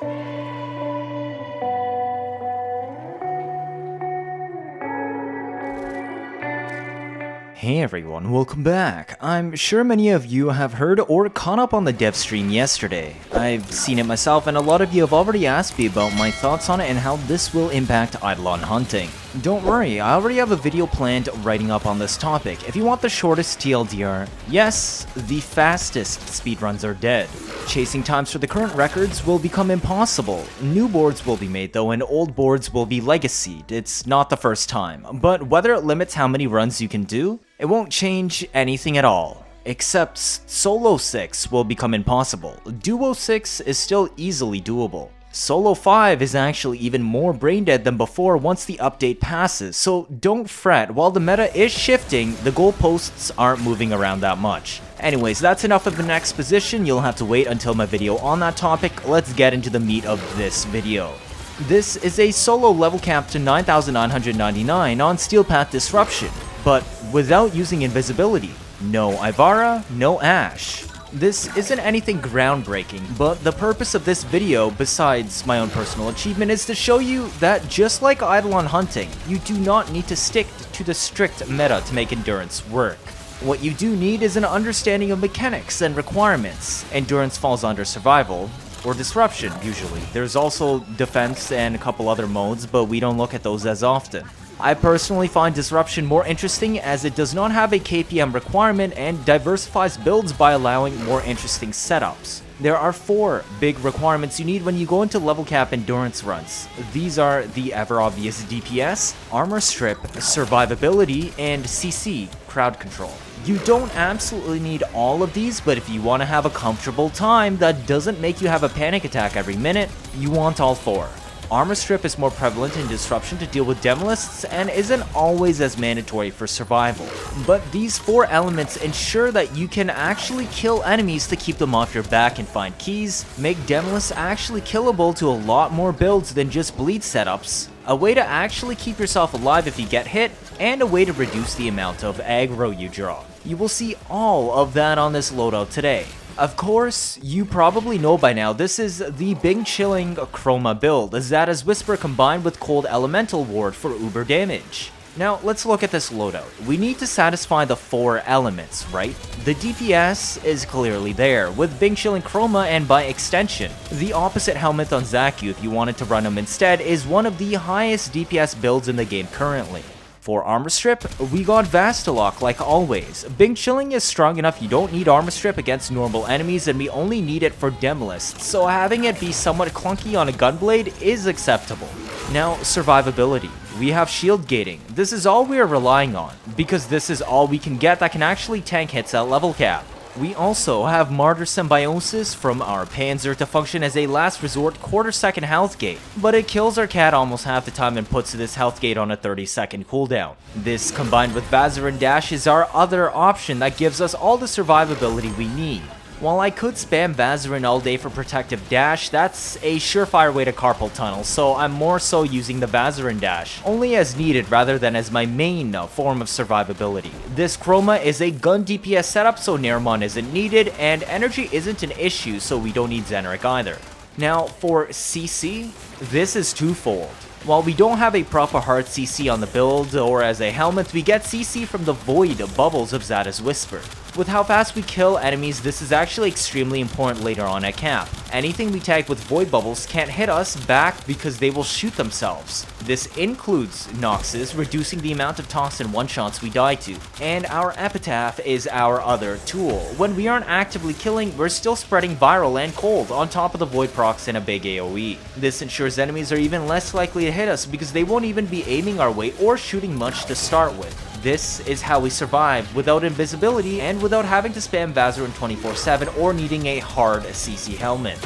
Hey everyone, welcome back. I'm sure many of you have heard or caught up on the Devstream yesterday. I've seen it myself and a lot of you have already asked me about my thoughts on it and how this will impact Eidolon hunting. Don't worry, I already have a video planned writing up on this topic. If you want the shortest TLDR, yes, the fastest speedruns are dead. Chasing times for the current records will become impossible. New boards will be made though and old boards will be legacied. It's not the first time, but whether it limits how many runs you can do, it won't change anything at all. Except Solo 6 will become impossible. Duo 6 is still easily doable. Solo 5 is actually even more brain dead than before once the update passes, so don't fret, while the meta is shifting, the goalposts aren't moving around that much. Anyways, that's enough of an exposition, you'll have to wait until my video on that topic. Let's get into the meat of this video. This is a solo level cap to 9999 on Steel Path Disruption, but without using invisibility. No Ivara, no Ash. This isn't anything groundbreaking, but the purpose of this video, besides my own personal achievement, is to show you that just like Eidolon hunting, you do not need to stick to the strict meta to make endurance work. What you do need is an understanding of mechanics and requirements. Endurance falls under survival, or disruption usually. There's also defense and a couple other modes, but we don't look at those as often. I personally find Disruption more interesting as it does not have a KPM requirement and diversifies builds by allowing more interesting setups. There are 4 big requirements you need when you go into level cap endurance runs. These are the ever obvious DPS, armor strip, survivability, and CC, crowd control. You don't absolutely need all of these, but if you want to have a comfortable time that doesn't make you have a panic attack every minute, you want all 4. Armor strip is more prevalent in Disruption to deal with demolists and isn't always as mandatory for survival. But these 4 elements ensure that you can actually kill enemies to keep them off your back and find keys, make demolists actually killable to a lot more builds than just bleed setups, a way to actually keep yourself alive if you get hit, and a way to reduce the amount of aggro you draw. You will see all of that on this loadout today. Of course, you probably know by now this is the big chilling Chroma build, Xata's Whisper combined with Cold Elemental Ward for uber damage. Now, let's look at this loadout. We need to satisfy the 4 elements, right? The DPS is clearly there, with Big Chilling Chroma and by extension. The opposite Helminths on Zaku, if you wanted to run him instead, is one of the highest DPS builds in the game currently. For Armor Strip, we got Vastalok like always. Big Chilling is strong enough you don't need Armor Strip against normal enemies and we only need it for demolists, so having it be somewhat clunky on a gunblade is acceptable. Now, survivability. We have shield gating. This is all we are relying on, because this is all we can get that can actually tank hits at level cap. We also have Martyr Symbiosis from our Panzer to function as a last resort quarter-second health gate, but it kills our cat almost half the time and puts this health gate on a 30-second cooldown. This combined with Vazarin Dash is our other option that gives us all the survivability we need. While I could spam Vazarin all day for protective dash, that's a surefire way to carpal tunnel, so I'm more so using the Vazarin Dash, only as needed rather than as my main form of survivability. This Chroma is a gun DPS setup, so Nairmon isn't needed, and energy isn't an issue, so we don't need Xeneric either. Now, for CC, this is twofold. While we don't have a proper hard CC on the build, or as a helmet, we get CC from the void bubbles of Xata's Whisper. With how fast we kill enemies, this is actually extremely important later on at cap. Anything we tag with void bubbles can't hit us back because they will shoot themselves. This includes Noxes, reducing the amount of toss and one-shots we die to. And our Epitaph is our other tool. When we aren't actively killing, we're still spreading viral and cold on top of the void procs and a big AoE. This ensures enemies are even less likely to hit us because they won't even be aiming our way or shooting much to start with. This is how we survive without invisibility and without having to spam Vazarin 24/7 or needing a hard CC helmet.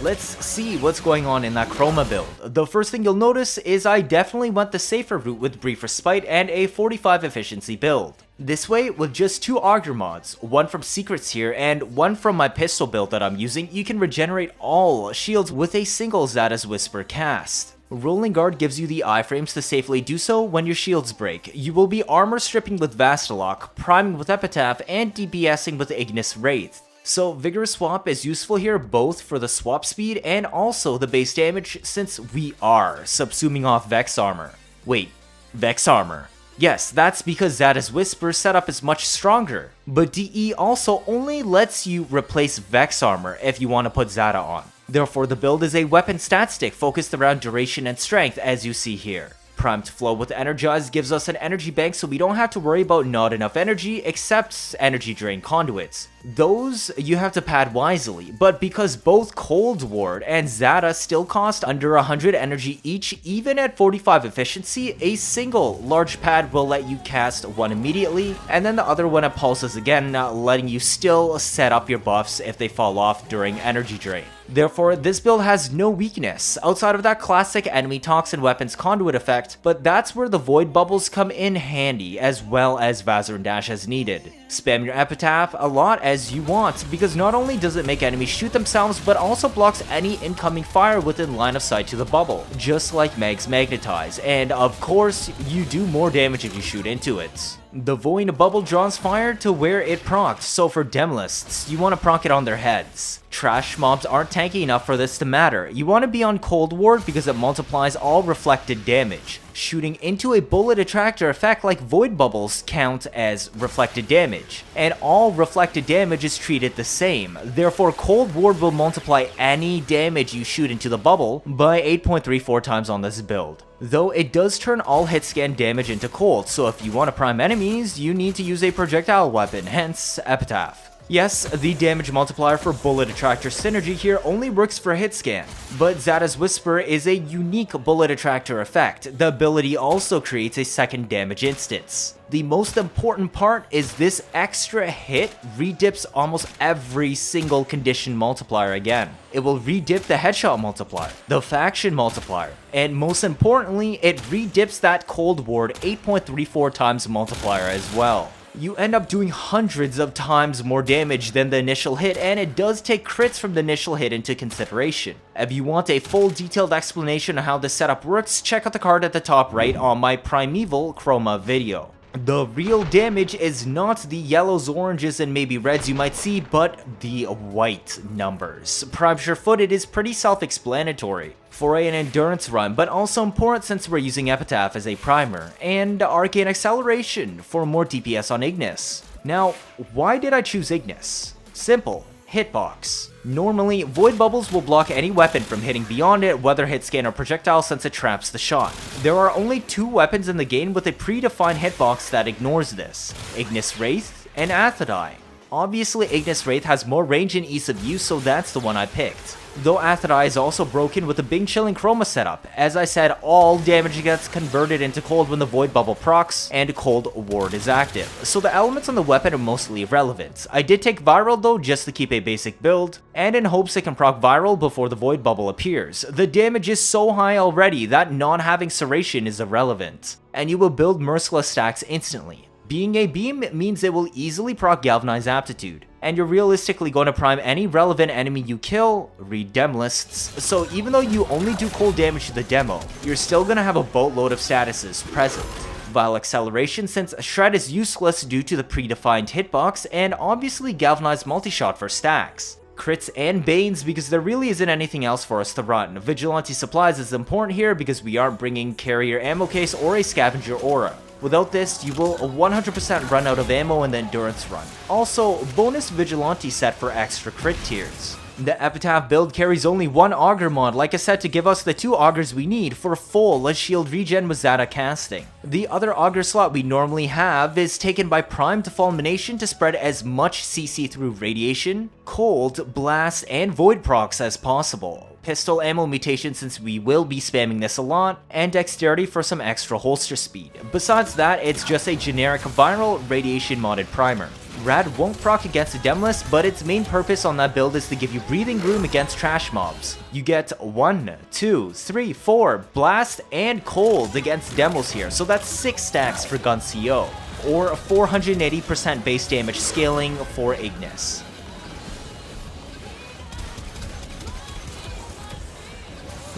Let's see what's going on in that Chroma build. The first thing you'll notice is I definitely went the safer route with Brief Respite and a 45 efficiency build. This way, with just 2 Augur mods, one from Secrets here and one from my pistol build that I'm using, you can regenerate all shields with a single Xata's Whisper cast. Rolling Guard gives you the iframes to safely do so when your shields break. You will be armor stripping with Vastalok, priming with Epitaph, and DPSing with Ignis Wraith. So Vigorous Swap is useful here both for the swap speed and also the base damage, since we are subsuming off Vex Armor. Wait, Vex Armor. Yes, that's because Xata's Whisper setup is much stronger, but DE also only lets you replace Vex Armor if you want to put Xata on. Therefore, the build is a weapon stat stick focused around duration and strength, as you see here. Primed Flow with Energize gives us an energy bank, so we don't have to worry about not enough energy except energy drain conduits. Those you have to pad wisely, but because both Cold Ward and Xata still cost under 100 energy each, even at 45 efficiency, a single large pad will let you cast one immediately, and then the other one it pulses again, letting you still set up your buffs if they fall off during energy drain. Therefore, this build has no weakness, outside of that classic enemy toxin weapons conduit effect, but that's where the void bubbles come in handy, as well as Vazarin Dash as needed. Spam your Epitaph a lot as you want, because not only does it make enemies shoot themselves, but also blocks any incoming fire within line of sight to the bubble, just like Meg's Magnetize, and of course, you do more damage if you shoot into it. The Void Bubble draws fire to where it procced, so for Demlists, you want to proc it on their heads. Trash mobs aren't tanky enough for this to matter. You want to be on Cold Ward because it multiplies all reflected damage. Shooting into a bullet attractor effect like Void Bubbles count as reflected damage, and all reflected damage is treated the same. Therefore, Cold Ward will multiply any damage you shoot into the bubble by 8.34 times on this build. Though it does turn all hit scan damage into cold, so if you want to prime enemies, you need to use a projectile weapon, hence Epitaph. Yes, the damage multiplier for Bullet Attractor synergy here only works for hit scan, but Xata's Whisper is a unique Bullet Attractor effect. The ability also creates a second damage instance. The most important part is this extra hit redips almost every single condition multiplier again. It will redip the headshot multiplier, the faction multiplier, and most importantly, it redips that Cold Ward 8.34 times multiplier as well. You end up doing hundreds of times more damage than the initial hit, and it does take crits from the initial hit into consideration. If you want a full detailed explanation of how this setup works, check out the card at the top right on my Primeval Chroma video. The real damage is not the yellows, oranges, and maybe reds you might see, but the white numbers. Prime Sure-Footed is pretty self-explanatory for an endurance run, but also important since we're using Epitaph as a primer, and Arcane Acceleration for more DPS on Ignis. Now, why did I choose Ignis? Simple. Hitbox. Normally, Void Bubbles will block any weapon from hitting beyond it, whether hit scan or projectile, since it traps the shot. There are only two weapons in the game with a predefined hitbox that ignores this: Ignis Wraith and Athadai. Obviously, Ignis Wraith has more range and ease of use, so that's the one I picked. Though Athadai is also broken with the Bing Chilling Chroma setup. As I said, all damage gets converted into cold when the Void Bubble procs and Cold Ward is active, so the elements on the weapon are mostly irrelevant. I did take Viral though, just to keep a basic build, and in hopes it can proc Viral before the Void Bubble appears. The damage is so high already that not having Serration is irrelevant, and you will build Merciless stacks instantly. Being a beam means it will easily proc Galvanize Aptitude, and you're realistically going to prime any relevant enemy you kill, read dem lists, so even though you only do cold damage to the demo, you're still going to have a boatload of statuses present. Vile Acceleration, since Shred is useless due to the predefined hitbox, and obviously Galvanized Multishot for stacks. Crits and Banes because there really isn't anything else for us to run. Vigilante Supplies is important here because we aren't bringing Carrier Ammo Case or a Scavenger Aura. Without this, you will 100% run out of ammo in the Endurance run. Also, bonus Vigilante set for extra crit tiers. The Epitaph build carries only one Augur mod, like I said, to give us the two Augurs we need for full shield regen with Xata casting. The other Augur slot we normally have is taken by Primed Fulmination to spread as much CC through Radiation, Cold, Blast, and Void procs as possible. Pistol ammo mutation since we will be spamming this a lot, and Dexterity for some extra holster speed. Besides that, it's just a generic viral radiation modded primer. Rad won't proc against a Demlist, but its main purpose on that build is to give you Breathing Room against trash mobs. You get 1, 2, 3, 4 Blast and Cold against demos here, so that's 6 stacks for Gun CO, or 480% base damage scaling for Ignis.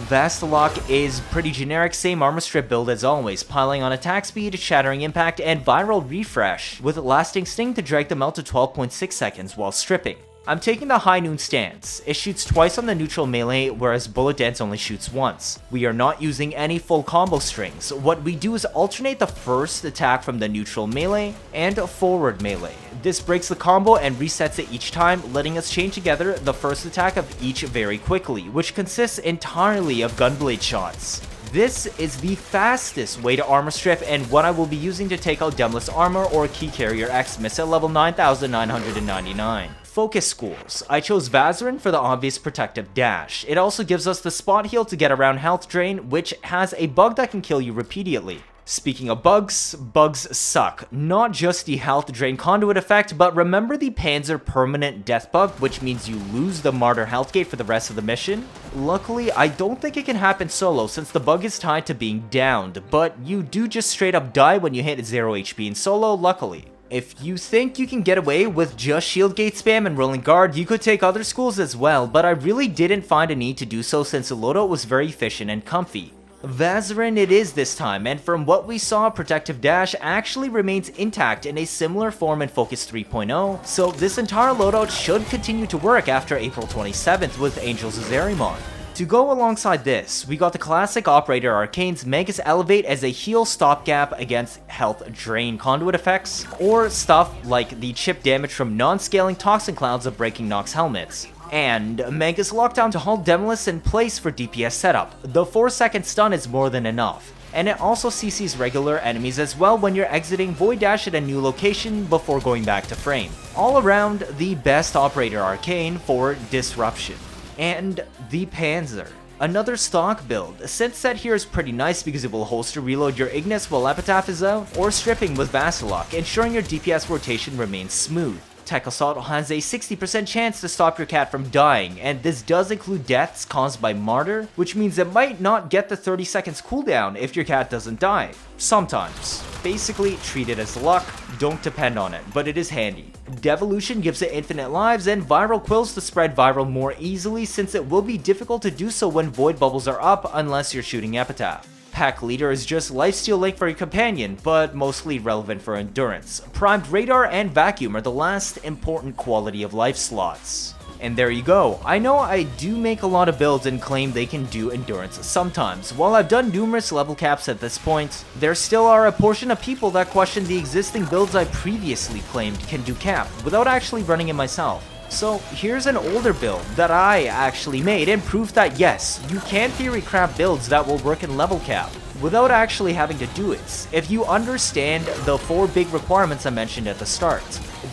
Vastalock is pretty generic, same armor strip build as always, piling on attack speed, shattering impact, and viral refresh, with lasting sting to drag them out to 12.6 seconds while stripping. I'm taking the High Noon stance. It shoots twice on the neutral melee, whereas Bullet Dance only shoots once. We are not using any full combo strings. What we do is alternate the first attack from the neutral melee and forward melee. This breaks the combo and resets it each time, letting us chain together the first attack of each very quickly, which consists entirely of gunblade shots. This is the fastest way to armor strip and what I will be using to take out Demless Armor or Key Carrier Xmas at level 9999. Focus schools. I chose Vazarin for the obvious protective dash. It also gives us the spot heal to get around health drain, which has a bug that can kill you repeatedly. Speaking of bugs, bugs suck. Not just the health drain conduit effect, but remember the Panzer permanent death bug, which means you lose the Martyr health gate for the rest of the mission? Luckily, I don't think it can happen solo since the bug is tied to being downed, but you do just straight up die when you hit 0 HP in solo, luckily. If you think you can get away with just shield gate spam and rolling guard, you could take other schools as well, but I really didn't find a need to do so since the loadout was very efficient and comfy. Vazarin it is this time, and from what we saw, Protective Dash actually remains intact in a similar form in Focus 3.0, so this entire loadout should continue to work after April 27th with Angels of Zariman. To go alongside this, we got the classic Operator Arcanes Magus Elevate as a heal stopgap against health drain conduit effects, or stuff like the chip damage from non-scaling Toxin Clouds of Breaking Nox helmets. And Magus Lockdown to hold Demolus in place for DPS setup. The 4-second stun is more than enough. And it also CCs regular enemies as well when you're exiting Void Dash at a new location before going back to frame. All around, the best Operator Arcane for Disruption. And the Panzer. Another stock build. A synth set here is pretty nice because it will holster reload your Ignis while Epitaph is out, or stripping with Vasilok, ensuring your DPS rotation remains smooth. Tech Assault has a 60% chance to stop your cat from dying, and this does include deaths caused by Martyr, which means it might not get the 30 seconds cooldown if your cat doesn't die. Sometimes. Basically, treat it as luck, don't depend on it, but it is handy. Devolution gives it infinite lives and Viral Quills to spread viral more easily since it will be difficult to do so when void bubbles are up unless you're shooting Epitaph. Pack Leader is just lifesteal link for your companion, but mostly relevant for endurance. Primed Radar and Vacuum are the last important quality of life slots. And there you go. I know I do make a lot of builds and claim they can do endurance sometimes. While I've done numerous level caps at this point, there still are a portion of people that question the existing builds I previously claimed can do cap, without actually running it myself. So here's an older build that I actually made and proof that yes, you can theory craft builds that will work in level cap, without actually having to do it, if you understand the 4 big requirements I mentioned at the start.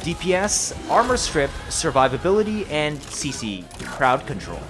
DPS, Armor Strip, Survivability, and CC, Crowd Control.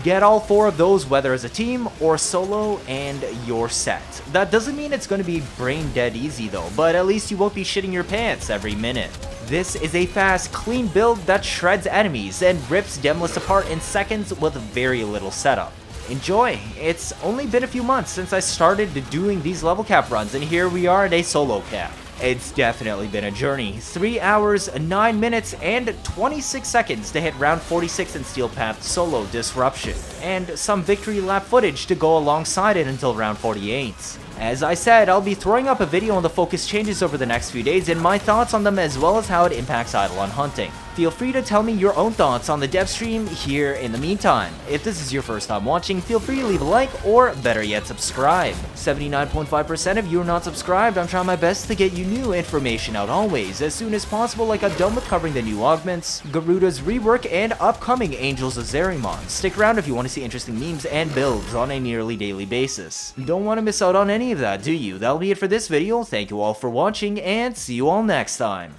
Get all 4 of those whether as a team or solo and you're set. That doesn't mean it's going to be brain dead easy though, but at least you won't be shitting your pants every minute. This is a fast, clean build that shreds enemies and rips Demolus apart in seconds with very little setup. Enjoy! It's only been a few months since I started doing these level cap runs and here we are at a solo cap. It's definitely been a journey. 3 hours, 9 minutes, and 26 seconds to hit round 46 in Steel Path Solo Disruption, and some victory lap footage to go alongside it until round 48. As I said, I'll be throwing up a video on the focus changes over the next few days and my thoughts on them as well as how it impacts Eidolon hunting. Feel free to tell me your own thoughts on the dev stream here in the meantime. If this is your first time watching, feel free to leave a like or better yet subscribe. 79.5% of you are not subscribed. I'm trying my best to get you new information out always as soon as possible, like I'm done with covering the new augments, GARUDA's rework, and upcoming Angels of Zariman. Stick around if you want to see interesting memes and builds on a nearly daily basis. Don't want to miss out on any of that, do you? That'll be it for this video. Thank you all for watching and see you all next time.